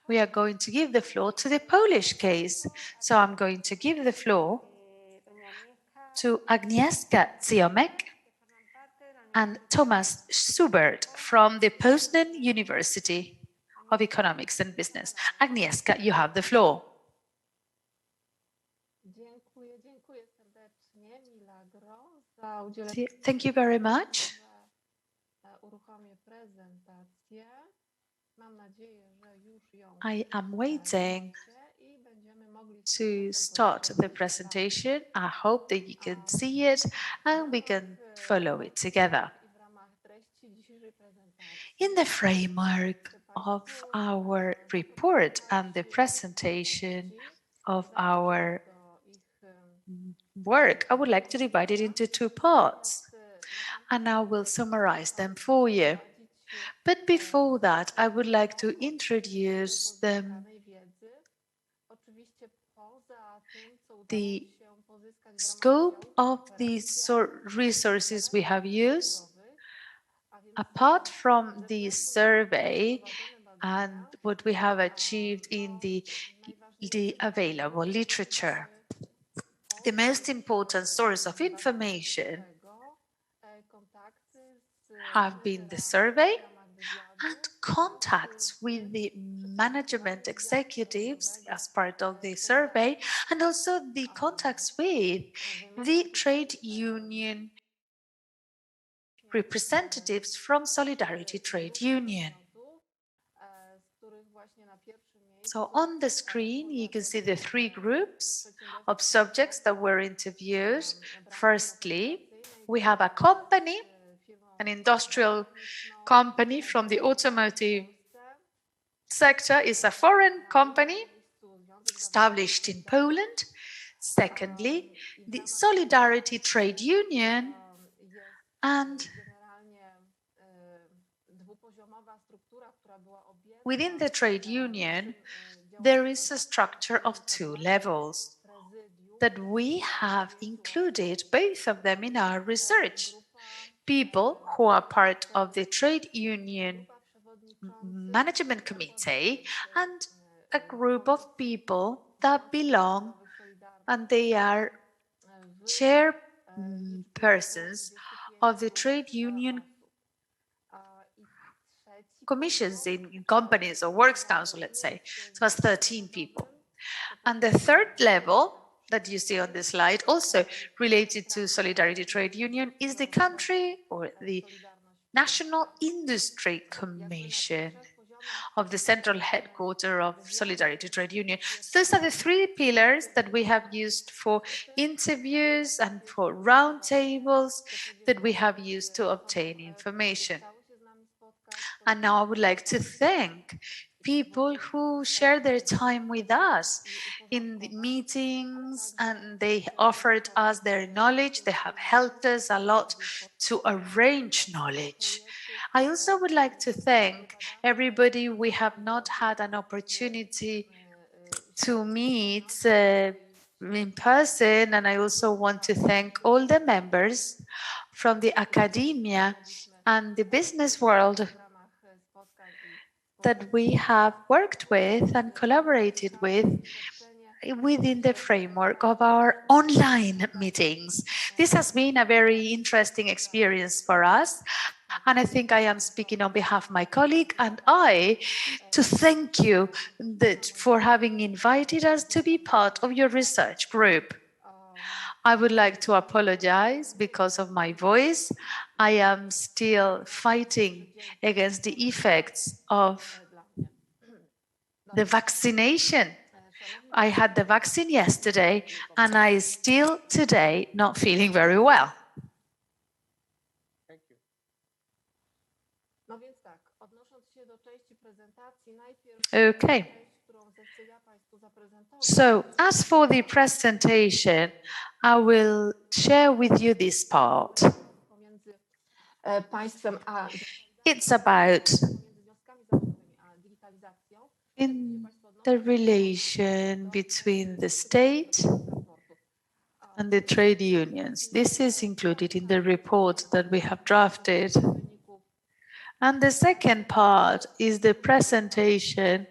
we are going to give the floor to the Polish case. So I'm going to give the floor to AGNIESZKA ZIOMEK and TOMASZ SZUBERT from the Poznan University of Economics and Business. Agnieszka, you have the floor. Thank you very much. I am waiting to start the presentation. I hope that you can see it and we can follow it together. In the framework of our report and the presentation of our work, I would like to divide it into two parts, and I will summarize them for you. But before that, I would like to introduce the scope of the resources we have used, apart from the survey and what we have achieved in the available literature. The most important source of information have been the survey and contacts with the management executives as part of the survey, and also the contacts with the trade union representatives from Solidarity Trade Union. So on the screen, you can see the three groups of subjects that were interviewed. Firstly, we have a company, an industrial company from the automotive sector. Is a foreign company established in Poland. Secondly, the Solidarity Trade Union, and within the trade union, there is a structure of two levels that we have included, both of them in our research. People who are part of the trade union management committee and a group of people that belong, and they are chairpersons of the trade union commissions in companies or works council, let's say. So that's 13 people. And the third level that you see on the slide, also related to Solidarity Trade Union, is the country or the National Industry Commission of the central headquarters of Solidarity Trade Union. So those are the three pillars that we have used for interviews and for roundtables that we have used to obtain information. And now I would like to thank people who share their time with us in the meetings, and they offered us their knowledge. They have helped us a lot to arrange knowledge. I also would like to thank everybody we have not had an opportunity to meet in person, and I also want to thank all the members from the academia and the business world that we have worked with and collaborated with within the framework of our online meetings. This has been a very interesting experience for us, and I think I am speaking on behalf of my colleague and I to thank you for having invited us to be part of your research group. I would like to apologize because of my voice. I am still fighting against the effects of the vaccination. I had the vaccine yesterday and I still today not feeling very well. Thank you. Okay. So as for the presentation, I will share with you this part. It's about in the relation between the state and the trade unions. This is included in the report that we have drafted. And the second part is the presentation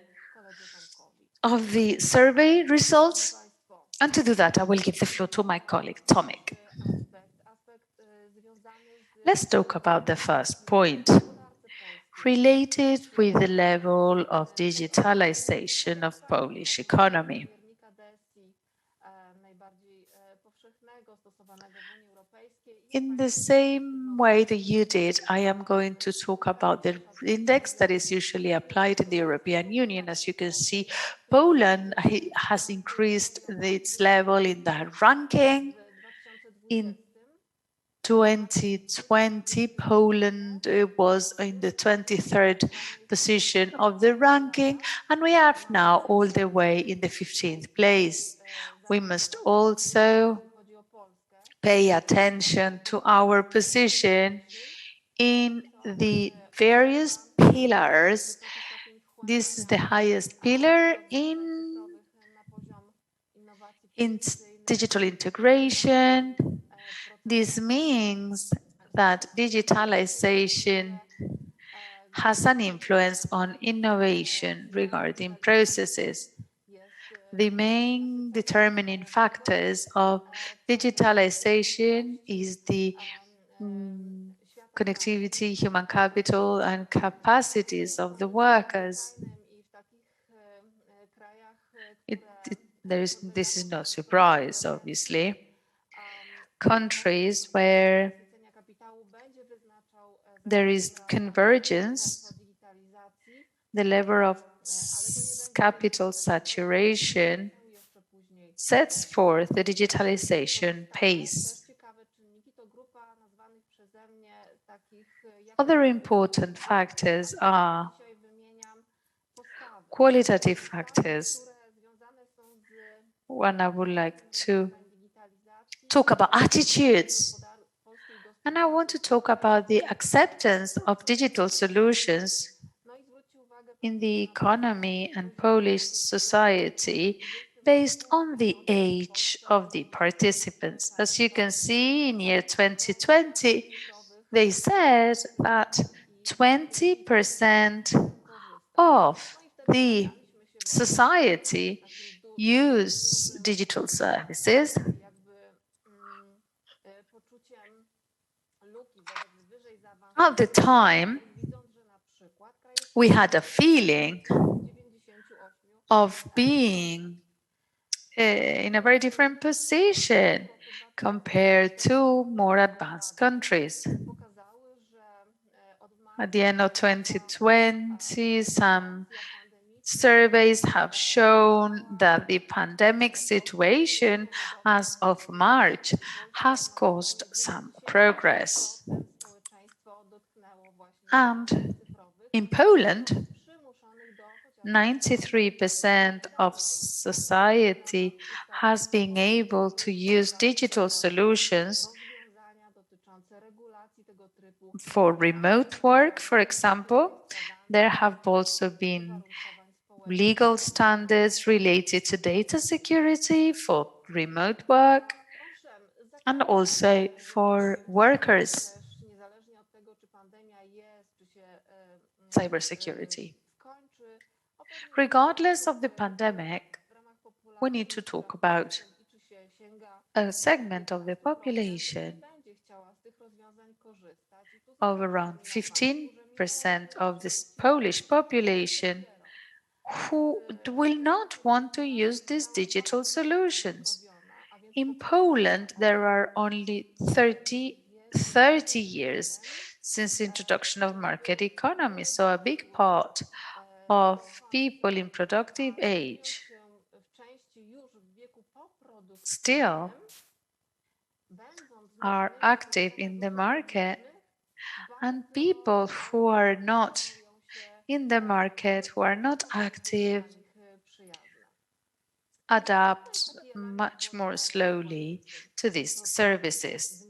of the survey results. And to do that, I will give the floor to my colleague, Tomek. Let's talk about the first point, related with the level of digitalization of Polish economy. In the same way that you did, I am going to talk about the index that is usually applied in the European Union. As you can see, Poland has increased its level in that ranking. In 2020, Poland was in the 23rd position of the ranking, and we are now all the way in the 15th place. We must also pay attention to our position in the various pillars. This is the highest pillar in digital integration. This means that digitalization has an influence on innovation regarding processes. The main determining factors of digitalization is the connectivity, human capital, and capacities of the workers. This is no surprise, obviously. Countries where there is convergence, the level of capital saturation sets forth the digitalization pace. Other important factors are qualitative factors. One, I would like to talk about attitudes. And I want to talk about the acceptance of digital solutions in the economy and Polish society based on the age of the participants. As you can see, in year 2020, they said that 20% of the society use digital services. At the time, we had a feeling of being in a very different position compared to more advanced countries. At the end of 2020, some surveys have shown that the pandemic situation as of March has caused some progress. And in Poland, 93% of society has been able to use digital solutions for remote work, for example. There have also been legal standards related to data security for remote work and also for workers' cybersecurity. Regardless of the pandemic, we need to talk about a segment of the population of around 15% of this Polish population who will not want to use these digital solutions. In Poland, there are only 30 years since the introduction of market economy, so a big part of people in productive age still are active in the market, and people who are not in the market, who are not active, adapt much more slowly to these services.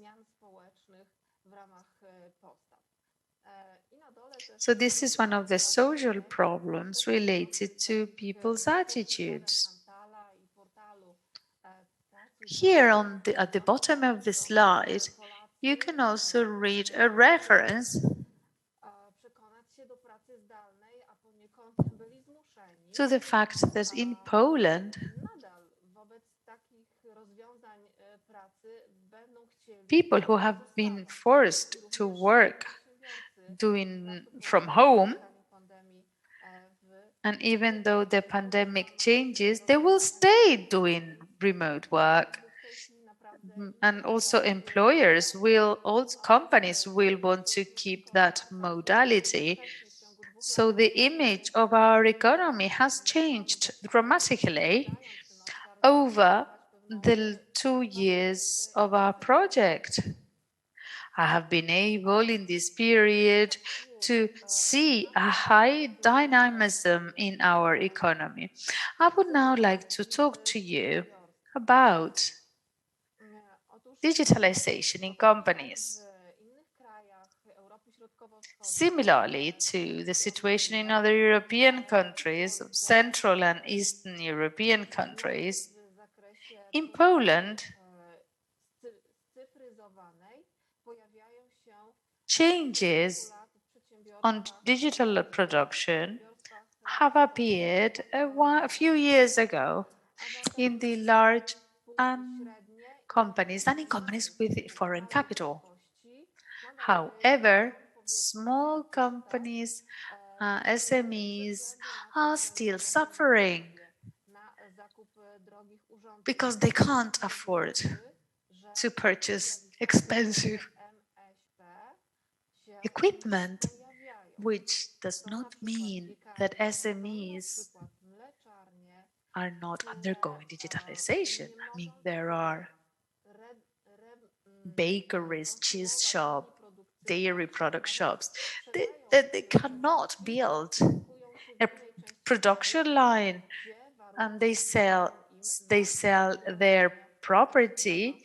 So this is one of the social problems related to people's attitudes. Here at the bottom of the slide, you can also read a reference to the fact that in Poland, people who have been forced to work doing from home, and even though the pandemic changes, they will stay doing remote work. And also employers will, all companies will want to keep that modality. So the image of our economy has changed dramatically over the 2 years of our project. I have been able in this period to see a high dynamism in our economy. I would now like to talk to you about digitalization in companies. Similarly to the situation in other European countries, Central and Eastern European countries, in Poland, changes on digital production have appeared a few years ago in the large companies and in companies with foreign capital. However, small companies, SMEs, are still suffering because they can't afford to purchase expensive equipment, which does not mean that SMEs are not undergoing digitalization. I mean, there are bakeries, cheese shops, dairy product shops that they cannot build a production line, and they sell their property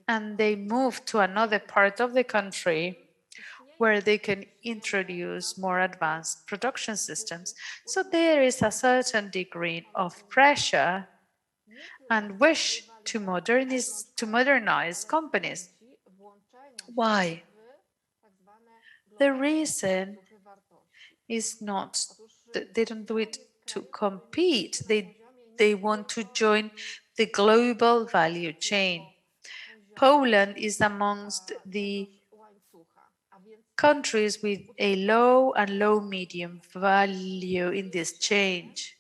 and they move to another part of the country where they can introduce more advanced production systems. So there is a certain degree of pressure and wish to modernize companies. Why? The reason is not that they don't do it to compete. They want to join the global value chain. Poland is amongst the countries with a low and low medium value in this change.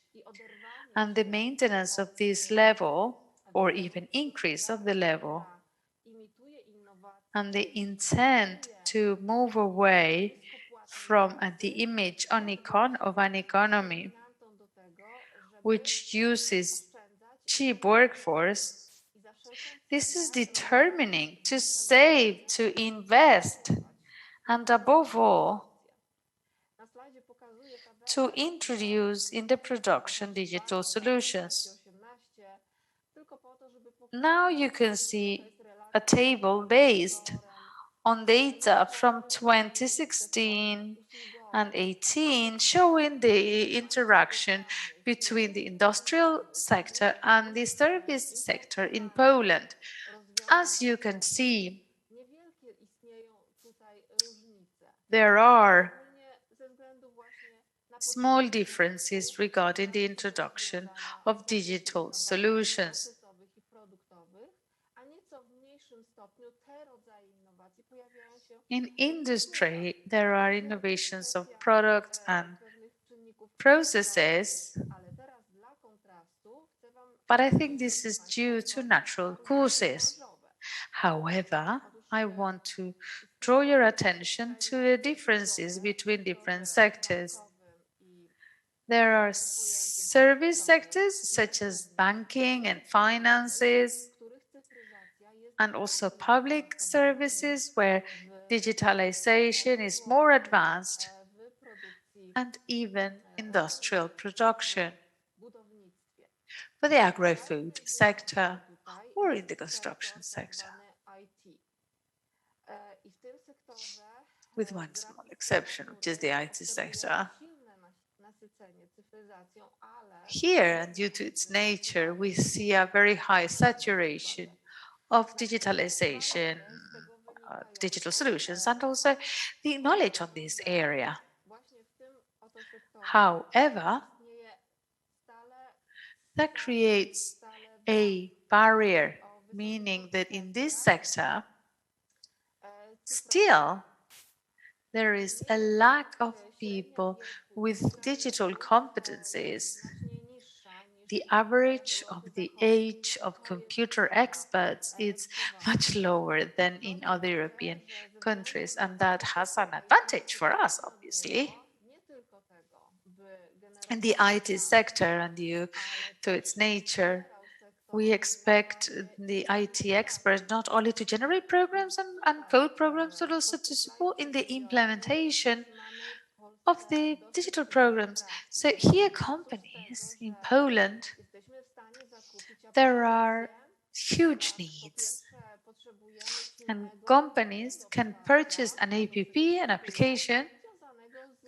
And the maintenance of this level, or even increase of the level, and the intent to move away from the image of an economy which uses cheap workforce, this is determining to save, to invest, and above all, to introduce in the production digital solutions. Now you can see a table based on data from 2016 and 18 showing the interaction between the industrial sector and the service sector in Poland. As you can see, there are small differences regarding the introduction of digital solutions. In industry, there are innovations of products and processes, but I think this is due to natural causes. However, I want to draw your attention to the differences between different sectors. There are service sectors such as banking and finances, and also public services where digitalization is more advanced, and even industrial production. For the agri-food sector or in the construction sector, with one small exception, which is the IT sector. Here, and due to its nature, we see a very high saturation of digitalization, digital solutions, and also the knowledge on this area. However, That creates a barrier, meaning that in this sector, still there is a lack of people with digital competencies. The average of the age of computer experts is much lower than in other European countries, and that has an advantage for us, obviously. In the IT sector and due to its nature, we expect the IT expert not only to generate programs and code programs, but also to support in the implementation of the digital programs. So here companies in Poland, there are huge needs. And companies can purchase an app, an application,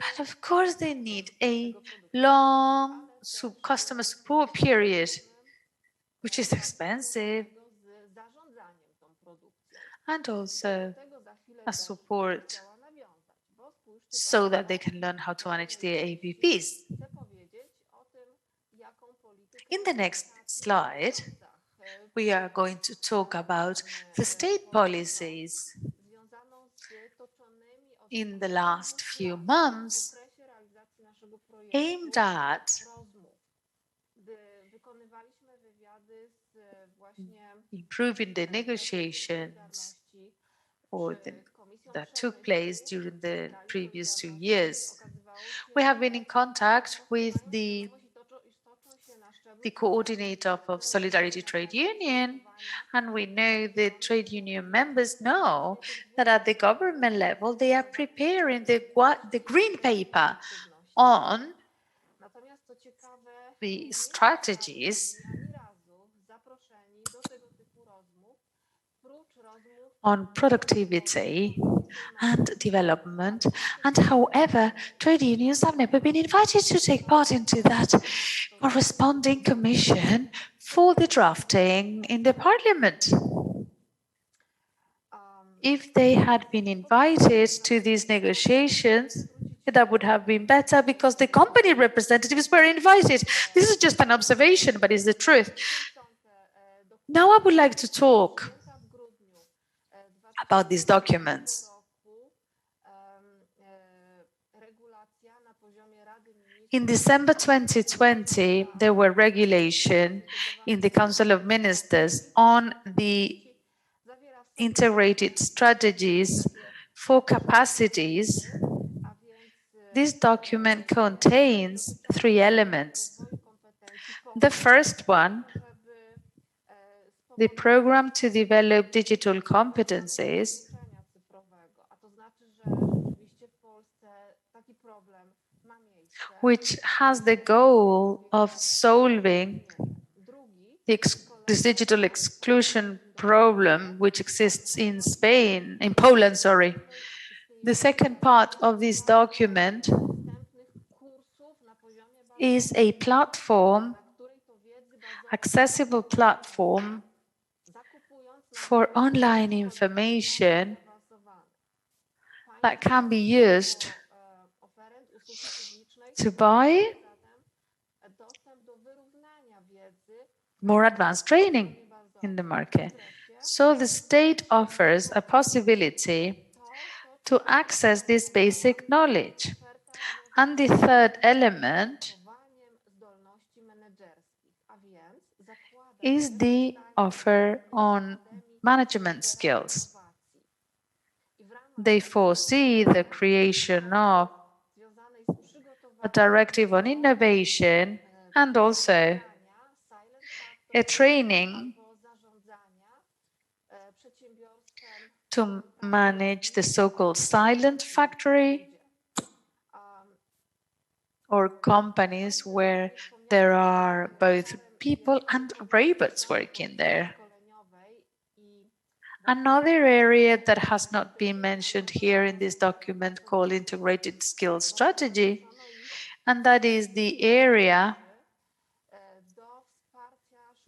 but of course they need a long customer support period, which is expensive, and also a support so that they can learn how to manage their apps. In the next slide, we are going to talk about the state policies in the last few months aimed at improving the negotiations that took place during the previous 2 years. We have been in contact with the coordinator of Solidarity Trade Union, and we know the trade union members know that at the government level they are preparing the green paper on the strategies on productivity and development, and however, trade unions have never been invited to take part into that corresponding commission for the drafting in the parliament. If they had been invited to these negotiations, that would have been better because the company representatives were invited. This is just an observation, but it's the truth. Now I would like to talk about these documents. In December 2020, there were regulations in the Council of Ministers on the integrated strategies for capacities. This document contains 3 elements. The first one, the program to develop digital competencies, which has the goal of solving this digital exclusion problem which exists in Poland, sorry. The second part of this document is a platform, accessible platform for online information that can be used to buy more advanced training in the market. So the state offers a possibility to access this basic knowledge. And the third element is the offer on management skills. They foresee the creation of a directive on innovation and also a training to manage the so-called silent factory or companies where there are both people and robots working there. Another area that has not been mentioned here in this document called integrated skills strategy, and that is the area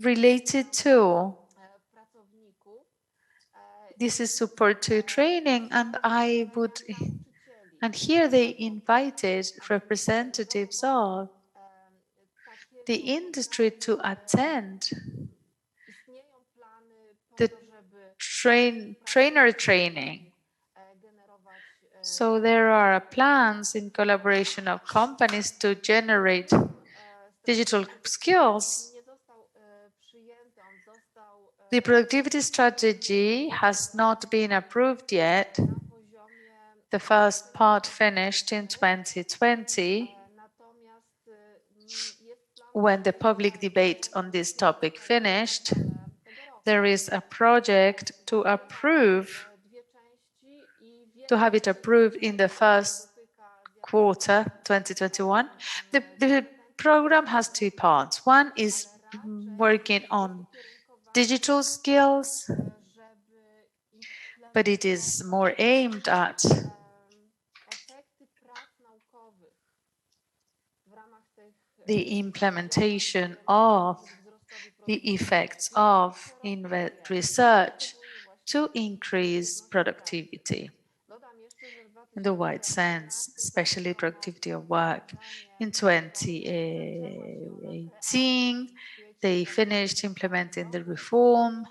related to this is support to training, and here they invited representatives of the industry to attend the trainer training. So there are plans in collaboration of companies to generate digital skills. The productivity strategy has not been approved yet. The first part finished in 2020, when the public debate on this topic finished. There is a project to have it approved in the first quarter 2021. The program has two parts. One is working on digital skills, but it is more aimed at the implementation of the effects of research to increase productivity in the wide sense, especially productivity of work. In 2018, they finished implementing the reform,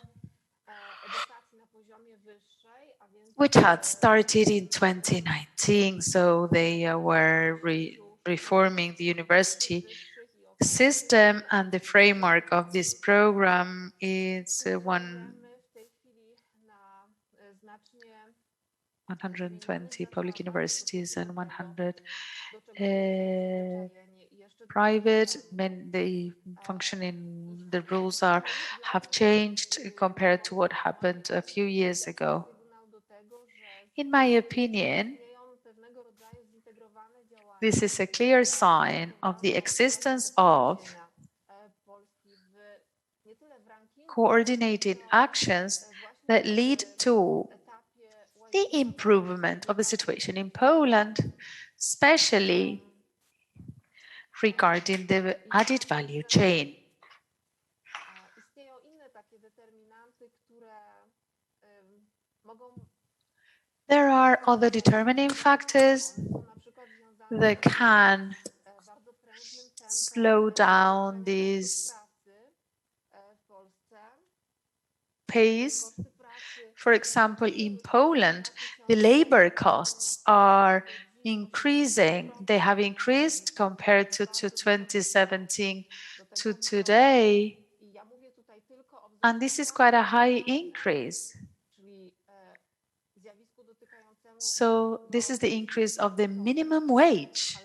which had started in 2019. So they were reforming the university system, and the framework of this program is 120 public universities and 100 private. The functioning, the rules have changed compared to what happened a few years ago. In my opinion, this is a clear sign of the existence of coordinated actions that lead to the improvement of the situation in Poland, especially regarding the added value chain. There are other determining factors that can slow down this pace. For example, in Poland, the labor costs are increasing. They have increased compared to 2017 to today. And this is quite a high increase. So this is the increase of the minimum wage.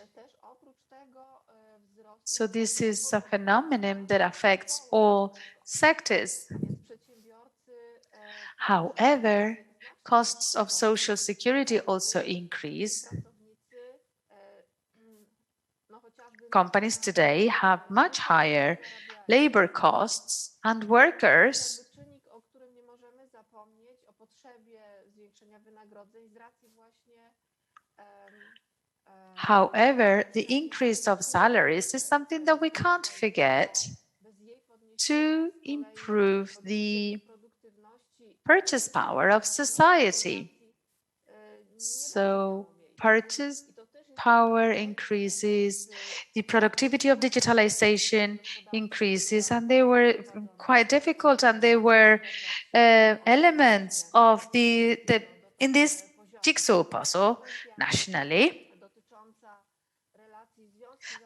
So this is a phenomenon that affects all sectors. However, costs of social security also increase. Companies today have much higher labor costs, and workers however, the increase of salaries is something that we can't forget to improve the purchase power of society. So purchase power increases, the productivity of digitalization increases, and they were quite difficult, and they were elements of in this jigsaw puzzle nationally.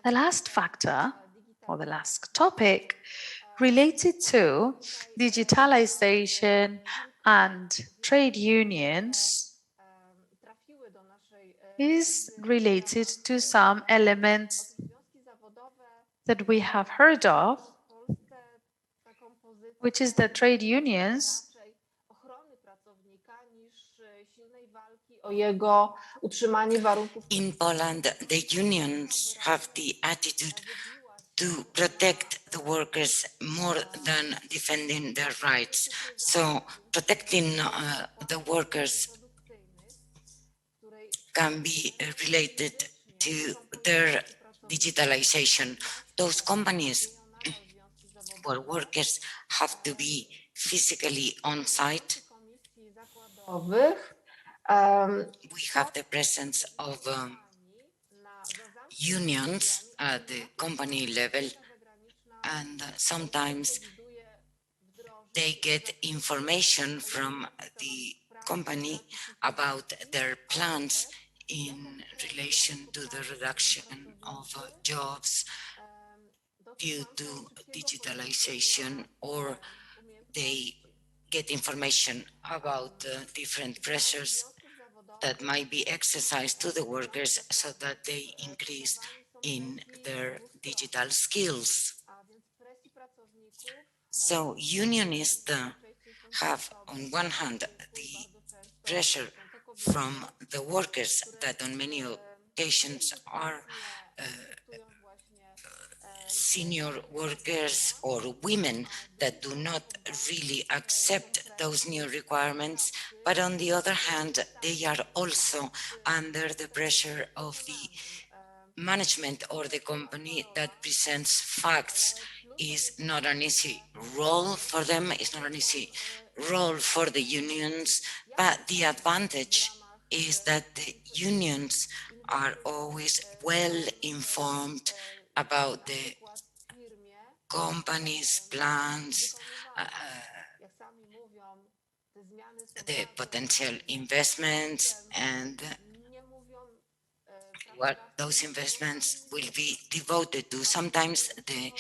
The last factor, or the last topic, related to digitalization and trade unions is related to some elements that we have heard of, which is that trade unions in Poland, the unions have the attitude to protect the workers more than defending their rights. So protecting the workers can be related to their digitalization. Those companies where workers have to be physically on site, we have the presence of unions at the company level and sometimes they get information from the company about their plans in relation to the reduction of jobs due to digitalization, or they get information about different pressures that might be exercised to the workers so that they increase in their digital skills. So unionists have on one hand the pressure from the workers that on many occasions are senior workers or women that do not really accept those new requirements, but on the other hand, they are also under the pressure of the management or the company that presents facts. Is not an easy role for them, it's not an easy role for the unions, but the advantage is that the unions are always well informed about the company's plans, the potential investments, and what those investments will be devoted to. Sometimes the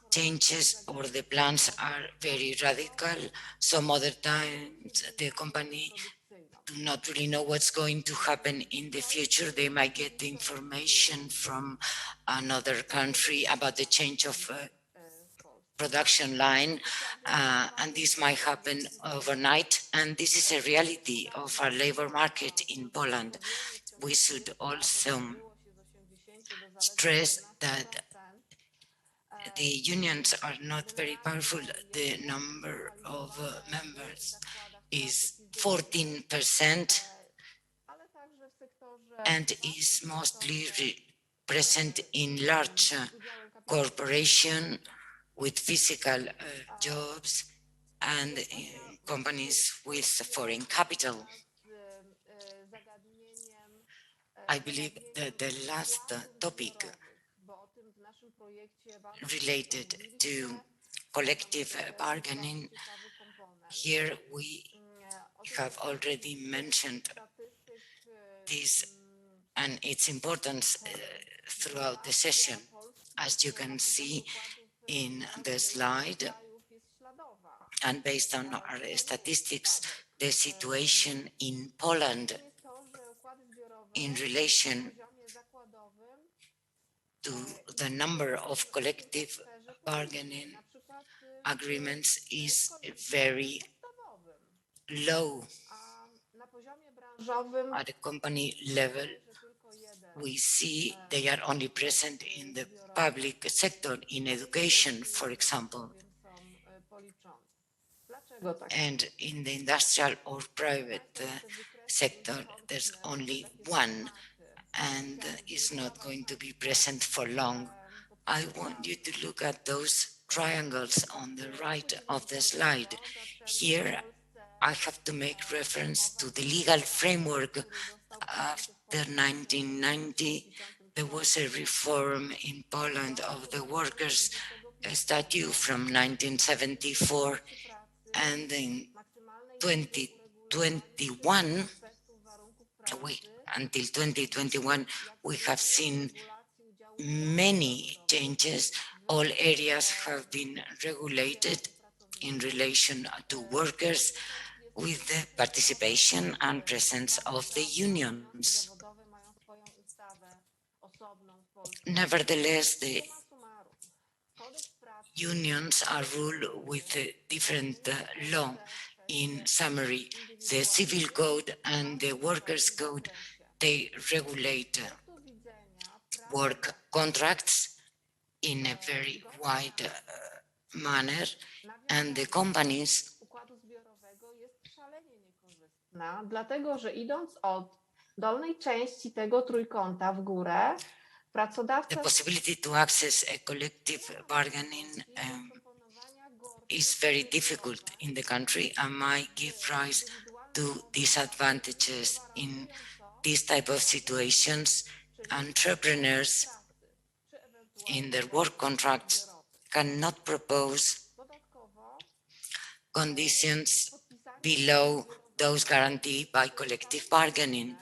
changes or the plans are very radical. Some other times the company do not really know what's going to happen in the future. They might get information from another country about the change of production line, and this might happen overnight. And this is a reality of our labor market in Poland. We should also stress that the unions are not very powerful. The number of members is 14% and is mostly present in large corporations with physical jobs and companies with foreign capital. I believe that the last topic related to collective bargaining, here we have already mentioned this and its importance throughout the session. As you can see in the slide, and based on our statistics, the situation in Poland in relation to the number of collective bargaining agreements is very low. At the company level, we see they are only present in the public sector, in education, for example, and in the industrial or private sector, there's only one, and is not going to be present for long. I want you to look at those triangles on the right of the slide. Here, I have to make reference to the legal framework. After 1990, there was a reform in Poland of the workers' statute from 1974, and in 2021, until 2021, we have seen many changes. All areas have been regulated in relation to workers with the participation and presence of the unions. Nevertheless, the unions are ruled with a different law. In summary, the civil code and the workers' code, they regulate work contracts in a very wide manner, and the companies dlatego że idąc od dolnej części tego trójkąta w górę, the possibility to access a collective bargaining is very difficult in the country and might give rise to disadvantages in these type of situations. Entrepreneurs in their work contracts cannot propose Dodatkowo conditions podpisanie below those guaranteed by collective bargaining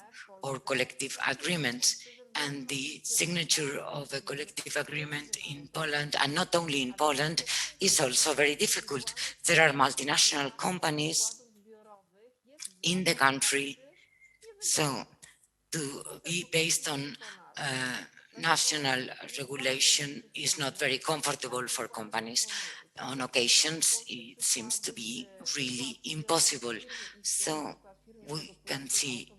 or collective agreements. And the signature of a collective agreement in Poland, and not only in Poland, is also very difficult. There are multinational companies in the country, so to be based on national regulation is not very comfortable for companies. On occasions, it seems to be really impossible. So we can see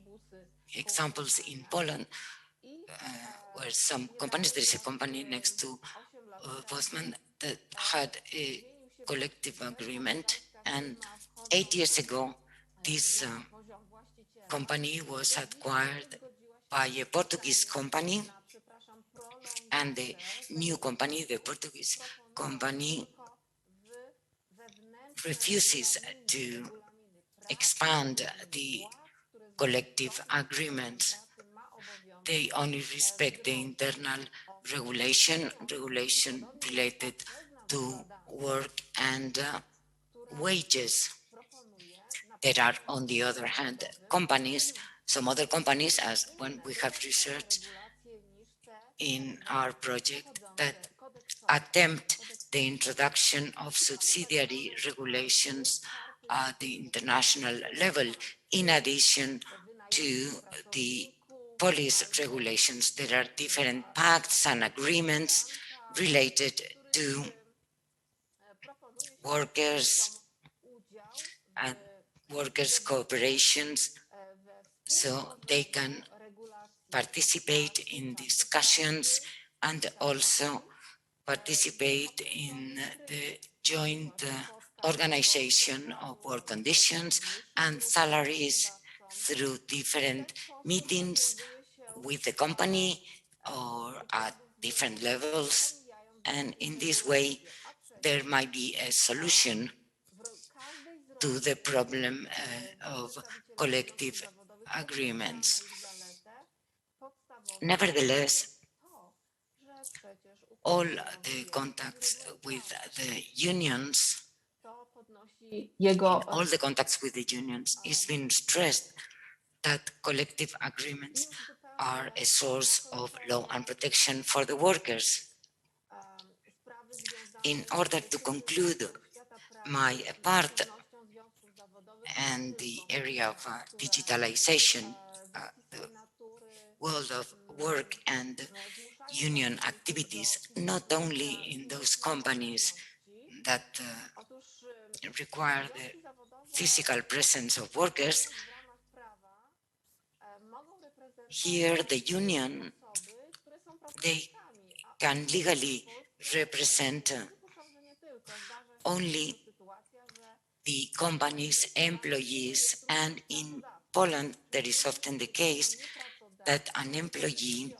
examples in Poland where some companies, there is a company next to Poznan that had a collective agreement, and 8 years ago, this company was acquired by a Portuguese company, and the new company, the Portuguese company, refuses to expand the collective agreement. They only respect the internal regulation related to work and wages. There are, on the other hand, companies, some other companies, as when we have researched in our project, that attempt the introduction of subsidiary regulations at the international level, in addition to the police regulations. There are different pacts and agreements related to workers and workers' cooperations, so they can participate in discussions and also participate in the joint organization of work conditions and salaries through different meetings with the company or at different levels. And in this way, there might be a solution to the problem of collective agreements. Nevertheless, all the contacts with the unions, in all the contacts with the unions, it's been stressed that collective agreements are a source of law and protection for the workers. In order to conclude my part and the area of digitalization, the world of work and union activities, not only in those companies that require the physical presence of workers. Here the union, they can legally represent only the company's employees, and in Poland there is often the case that an employee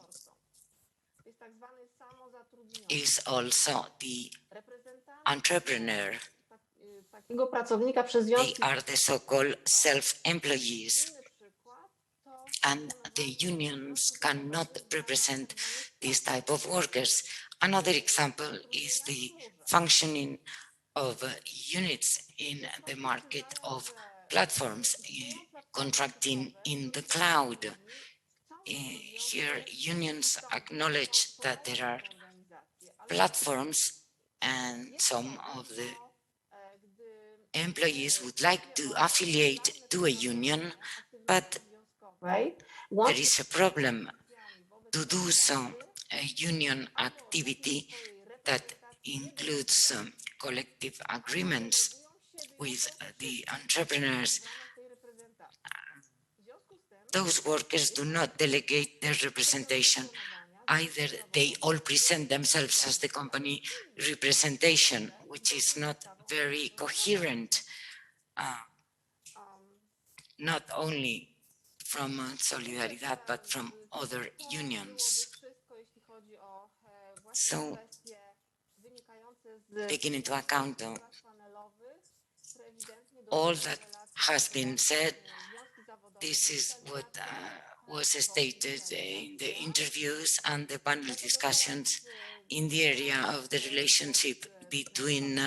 is also the entrepreneur. They are the so-called self-employees, and the unions cannot represent this type of workers. Another example is the functioning of units in the market of platforms, contracting in the cloud. Here, unions acknowledge that there are platforms and some of the employees would like to affiliate to a union, but there is a problem to do so. A union activity that includes collective agreements with the entrepreneurs. Those workers do not delegate their representation. Either they all present themselves as the company representation, which is not very coherent, not only from Solidaridad, but from other unions. So, taking into account all that has been said, this is what was stated in the interviews and the panel discussions in the area of the relationship between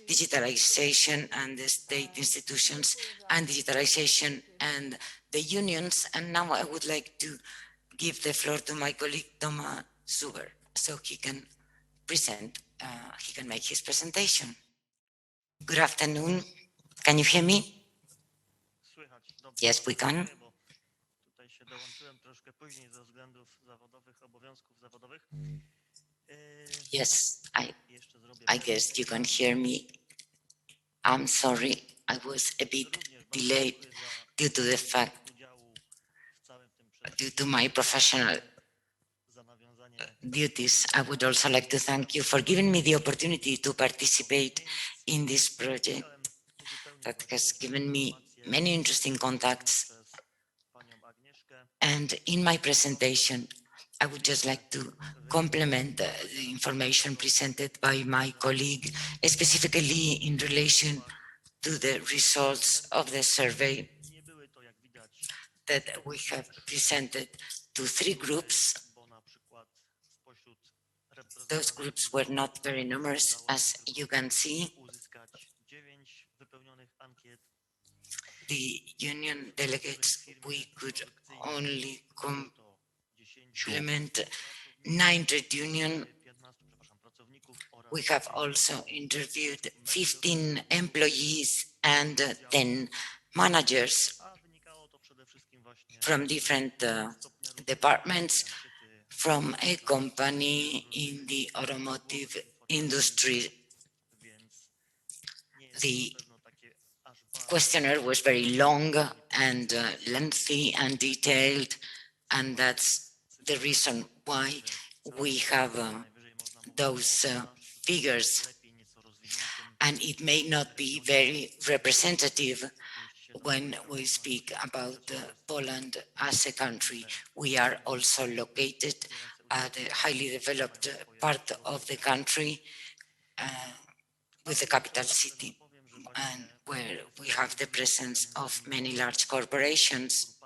digitalization and the state institutions and digitalization and the unions. And now I would like to give the floor to my colleague TOMASZ so he can make his presentation. Good afternoon. Can you hear me? Yes, we can. Tutaj się dołączyłem troszkę później ze względów zawodowych, obowiązków zawodowych. Yes, I guess you can hear me. I'm sorry, I was a bit delayed due to the fact, due to my professional duties. I would also like to thank you for giving me the opportunity to participate in this project that has given me many interesting contacts. And in my presentation, I would just like to complement the information presented by my colleague, specifically in relation to the results of the survey that we have presented to 3 groups. Those groups were not very numerous, as you can see. The union delegates, we could only complement 9 trade unions. We have also interviewed 15 employees and 10 managers from different departments from a company in the automotive industry. The questionnaire was very long and lengthy and detailed, and that's the reason why we have those figures. And it may not be very representative when we speak about Poland as a country. We are also located at a highly developed part of the country with the capital city, and where we have the presence of many large corporations.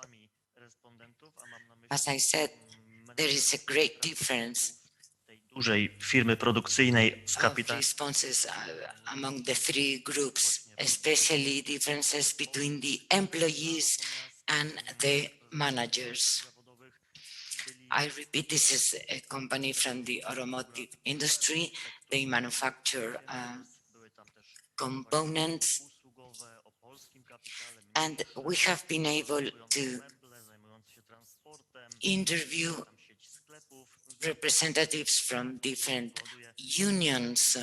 As I said, there is a great difference Dużej firmy produkcyjnej z of responses among the 3 groups, especially differences between the employees and the managers. I repeat, this is a company from the automotive industry. They manufacture components, and we have been able to interview representatives from different unions.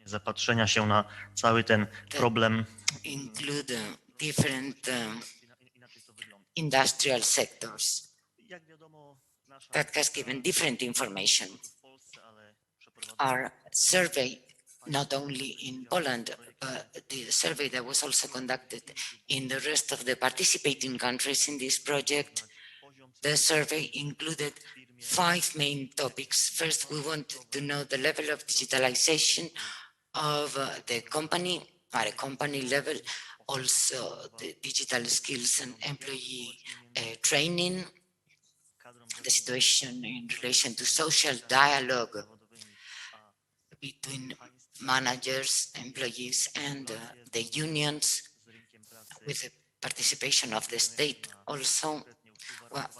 Zapatrzenia się na cały ten problem. Include different industrial sectors. That has given different information. Our survey, not only in Poland, but the survey that was also conducted in the rest of the participating countries in this project, the survey included 5 main topics. First, we wanted to know the level of digitalization of the company at a company level, also the digital skills and employee training, the situation in relation to social dialogue between managers, employees, and the unions, with the participation of the state also,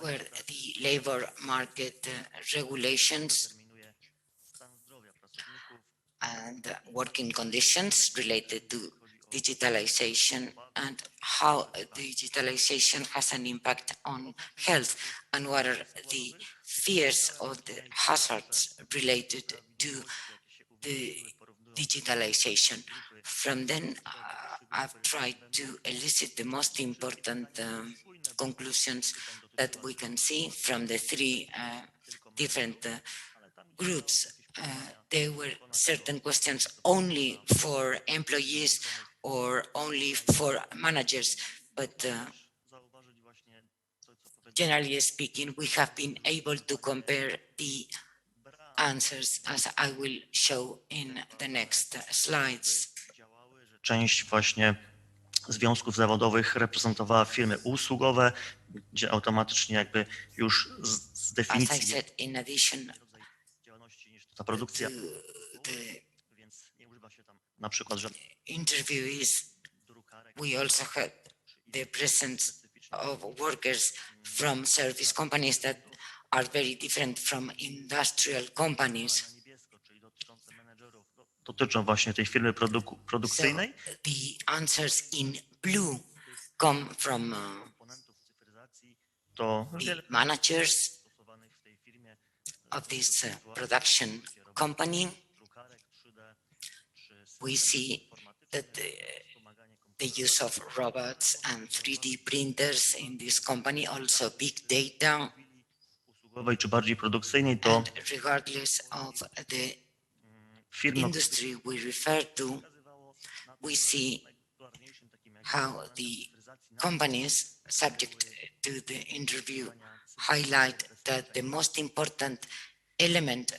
where the labor market regulations and working conditions related to digitalization, and how digitalization has an impact on health, and what are the fears or the hazards related to the digitalization. From then, I've tried to elicit the most important conclusions that we can see from the 3 different groups. There were certain questions only for employees or only for managers, but generally speaking, we have been able to compare the answers, as I will show in the next slides. Część właśnie związków zawodowych reprezentowała firmy usługowe, gdzie automatycznie jakby już z definicji As I said, in addition, ta produkcja, the więc nie używa się tam na przykład żadnych interviewees. drukarek. We also had the presence of workers from service companies that are very different from industrial companies. Na niebiesko, czyli dotyczące menedżerów, dotyczą właśnie tej firmy So produkcyjnej. the answers in blue come from Komponentów cyfryzacji to wiele the managers stosowanych w tej firmie of this production company. drukarek 3D czy We see that the use of robots and 3D printers in this company, also big data, usługowej czy bardziej produkcyjnej, to and regardless of the firma industry we refer to, we see how the companies subject to the interview highlight that the most important element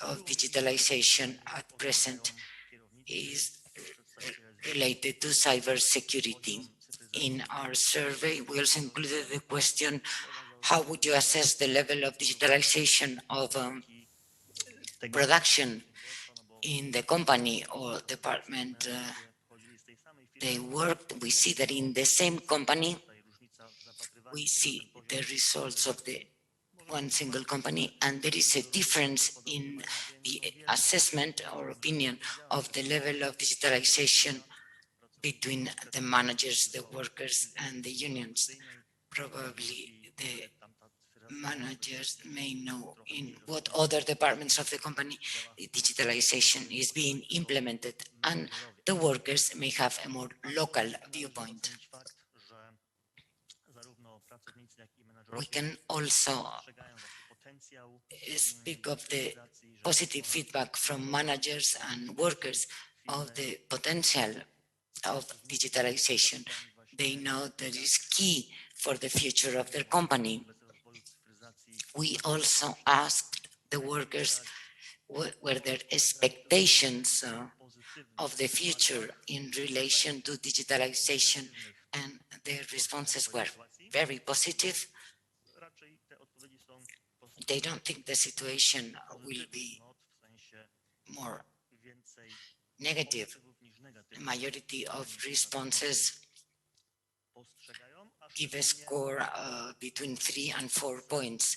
of digitalization at present is related to cybersecurity. In our survey, we also included the question, how would you assess the level of digitalization of production in the company or department they worked? We see that in the same company, we see the results of the one single company, and there is a difference in the assessment or opinion of the level of digitalization between the managers, the workers, and the unions. Probably the managers may know in what other departments of the company the digitalization is being implemented, and the workers may have a more local viewpoint. We can also speak of the positive feedback from managers and workers of the potential of digitalization. They know that is key for the future of their company. We also asked the workers what were their expectations of the future in relation to digitalization, and their responses were very positive. They don't think the situation will be more negative. The majority of responses give a score between 3 and 4 points.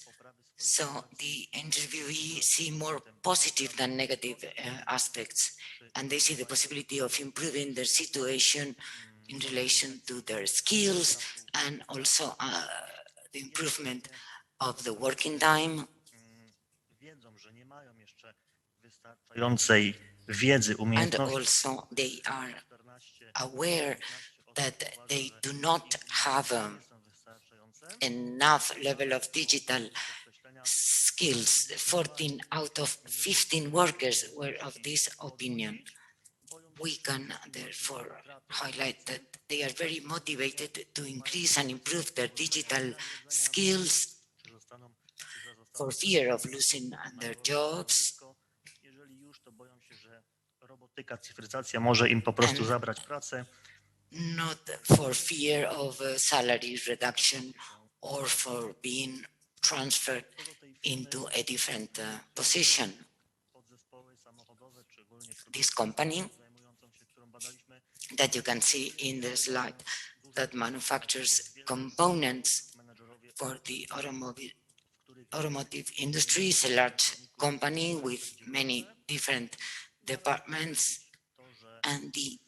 So the interviewees see more positive than negative aspects, and they see the possibility of improving their situation in relation to their skills, and also the improvement of the working time. Wiedzy, And umiejętności, also they are aware that they do not have enough level of digital skills. 14 out of 15 workers were of this opinion. We can therefore highlight that they are very motivated to increase and improve their digital skills for fear of losing their jobs. jeżeli już, to boją się, że robotyka, cyfryzacja może im po prostu zabrać pracę. Not for fear of salary reduction or for being transferred into a different position. This company that you can see in the slide that manufactures components for the automotive industry is a large company with many different departments, and the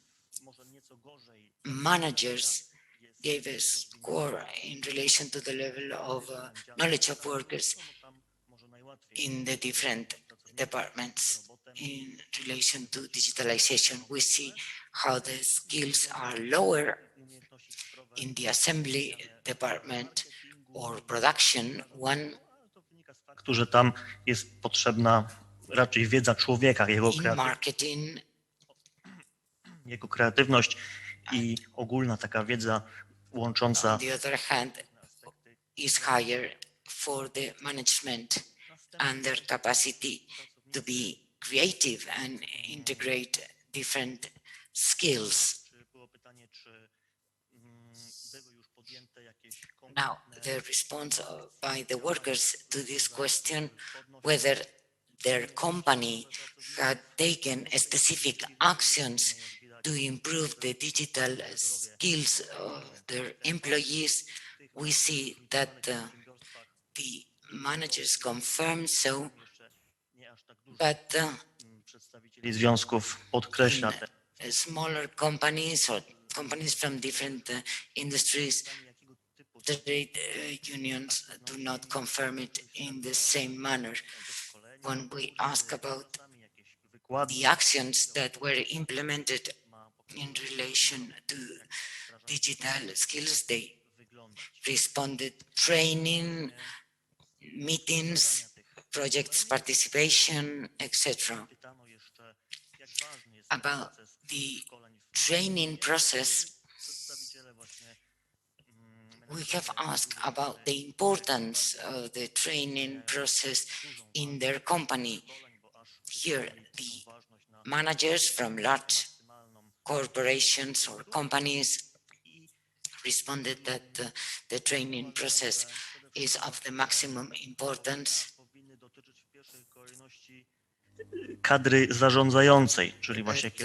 managers gave a score in relation to the level of knowledge of workers in the different departments in relation to digitalization. We see how the skills are lower in the assembly department or production one. Że tam jest potrzebna raczej wiedza człowieka, jego kreatywność i ogólna taka wiedza łącząca. On the other hand, is higher for the management and their capacity to be creative and integrate different skills. Now, the response by the workers to this question, whether their company had taken specific actions to improve the digital skills of their employees, we see that the managers confirm so, but Przedstawicieli związków podkreśla in te smaller companies or companies from different industries, trade unions do not confirm it in the same manner. When we ask about the actions that were implemented in relation to digital skills, they responded training, meetings, projects participation, etc. About the training process, we have asked about the importance of the training process in their company. Here, the managers from large corporations or companies responded that the training process is of the maximum importance. kadry zarządzającej, czyli właśnie But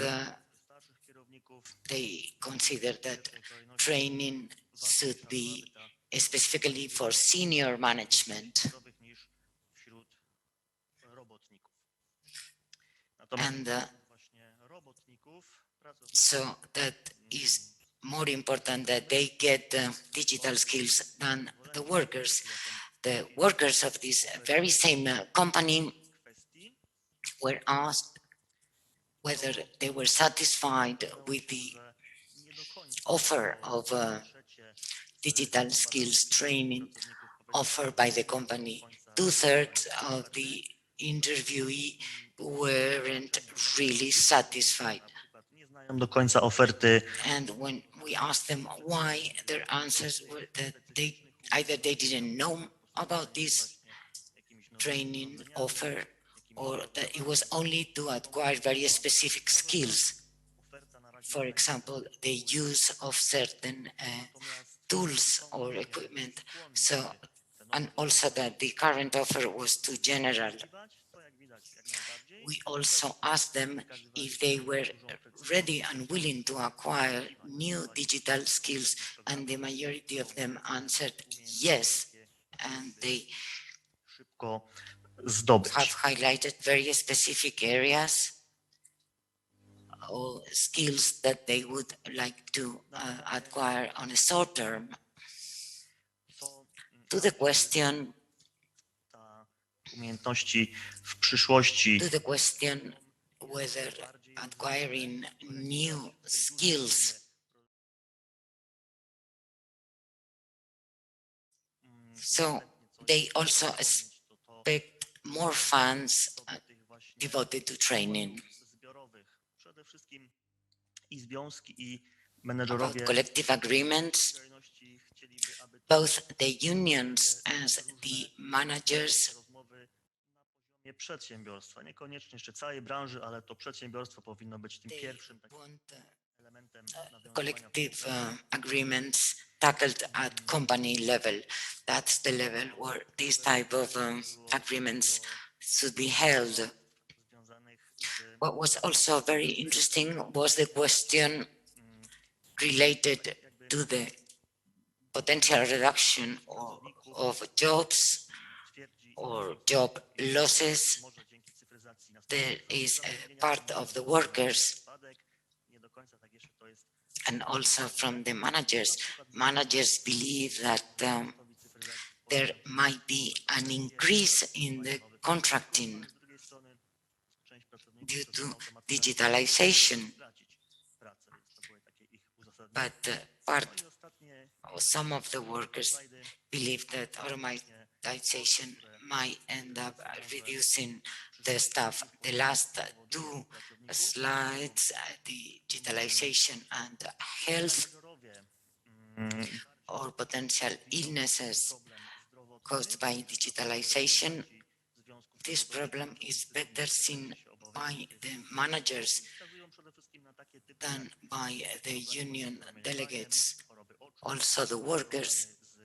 starszych kierowników, they consider that training should be specifically for senior management. niż wśród robotników. Natomiast And właśnie robotników, so that is more important that they get digital skills than the workers. The workers of this very same company kwestii were asked whether they were satisfied with the nie do końca offer of trzecie digital skills training offered by the company. 2/3 of the interviewee weren't really satisfied. nie znają do końca oferty And when we asked them why, their answers were that either they didn't know about this training offer or that it was only to acquire very specific skills. For example, the use of certain tools or equipment. So, and also that the current offer was too general. We also asked them if they were ready and willing to acquire new digital skills, and the majority of them answered yes, and they szybko zdobyć. have highlighted very specific areas or skills that they would like to acquire on a short term. To the question, Umiejętności w przyszłości to the question whether acquiring new skills so they also expect more funds devoted to training. zbiorowych. Przede wszystkim i związki, i About menedżerowie collective agreements, skrajności chcieliby, aby both the unions as the managers rozmowy na poziomie przedsiębiorstwa, niekoniecznie jeszcze całej branży, ale to przedsiębiorstwo powinno być tym they pierwszym takim want elementem nawiązywania collective agreements tackled at company level. That's the level where these type of agreements should be held. związanych z What was also very interesting was the question related to the potential reduction of jobs twierdzi, or job losses. może dzięki cyfryzacji There is a part of the workers spadek, nie do końca tak jeszcze to jest and also from the managers. Managers believe that there might be an increase in the contracting z drugiej strony część pracowników due przez to automatyzację digitalization, stracić pracę, więc to były takie ich uzasadnienie. but part No i ostatnie or some of the workers slajdy believe that automatization might end up reducing the staff. The last two slides, digitalization and health menedżerowie or potential illnesses problem zdrowotny caused by digitalization. związków This problem is better seen by the managers wskazują przede wszystkim na takie typy than by the union delegates. choroby oczu, Also, the workers z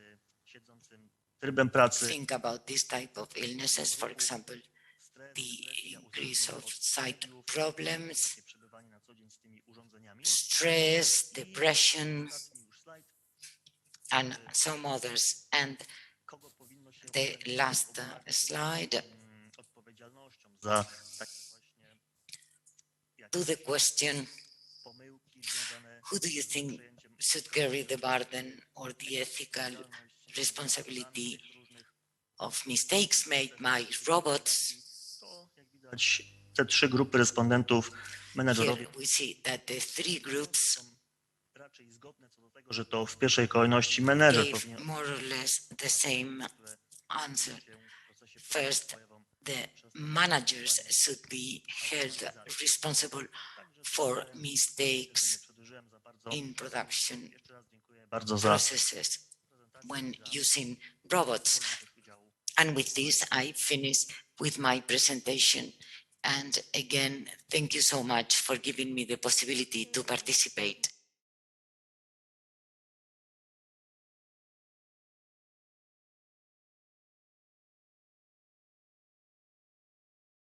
siedzącym trybem pracy, think about this type of illnesses, for example, stres, the increase of sight problems, przebywanie na co dzień z tymi urządzeniami. stress, depression, Ostatni już slajd. and some others. And Kogo powinno się the last slide odpowiedzialnością za takie właśnie to the question, pomyłki związane who do you z think przejęciem should carry the burden or the ethical responsibility tych różnych. of mistakes made by robots? To, jak widać, te trzy grupy respondentów, menedżerowie, Here we see that the three groups są raczej zgodne co do tego, że to w pierwszej kolejności menedżer gave powinien more or less the same answer. się w procesie First, przejawom the managers should be held responsible for mistakes przedłużyłem za bardzo. in production Jeszcze raz dziękuję bardzo za processes when using robots. udziału. And with this, I finish with my presentation. And again, thank you so much for giving me the possibility to participate.